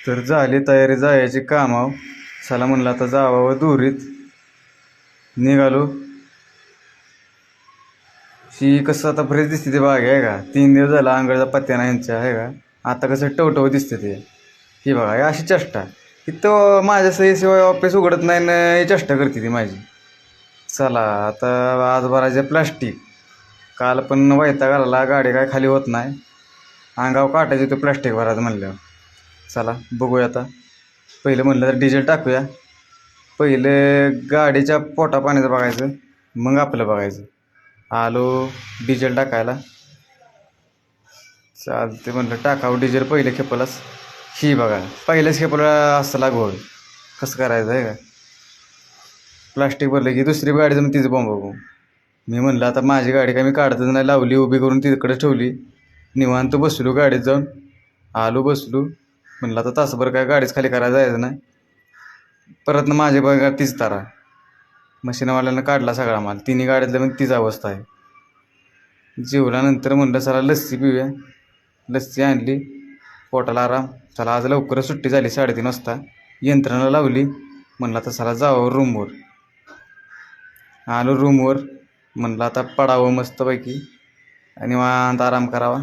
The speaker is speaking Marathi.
तर झाली तयारी जायची कामाव. चला म्हणलं आता जावावं दुरीत. निघालो. ही कसं आता फ्रेश दिसते ते बाग आहे का. 3 दिवस झाला आंघोळचा पत्त्या नाही यांच्या आहे का. आता कसं टवटव दिसते ते. ही बघा ही अशी चेष्टा. इथं माझ्या सहीशिवाय ऑफिस उघडत नाही ना, ही चेष्टा करते ती माझी. चला आता आज भरायचे प्लास्टिक. काल पण वैताग आला, गाडी काय खाली होत नाही. अंगावर काटायची तो प्लास्टिक भरायचं म्हणल्यावर. चला बघूया आता. पहिलं म्हणलं तर डिझेल टाकूया. पहिले गाडीच्या पोटा पाण्याचं बघायचं, मग आपलं बघायचं. आलो डिझेल टाकायला. चालते म्हणलं टाकावं डिझेल पहिल्या खेपलाच. ही बघा पहिल्याच खेपला असं लागवड कसं करायचं आहे का. प्लास्टिक भरलं की दुसरी गाडी मग तिचं बॉम्ब बघू. मी म्हणलं आता माझी गाडी काय मी काढतच नाही, लावली उभी करून तिकडे ठेवली. निवांत बसलो गाडीत जाऊन. आलो बसलो. म्हणलं आता तासभर काय गाडीच खाली करायला जायचं नाही. परत ना माझ्या बघा तीच तारा. मशीनवाल्यानं काढला सगळा माल. तिन्ही गाड्यातलं मग तीच अवस्था आहे. जेवल्यानंतर म्हणलं चला लस्सी पिऊया. लस्सी आणली. पोटाला आराम. चला आज लवकरच सुट्टी झाली 3:30 वाजता. यंत्रणा लावली. म्हणलं आता चला जावं रूमवर. आलो रूमवर. म्हणलं आता पडावं मस्तपैकी आणि निवांत आराम करावा.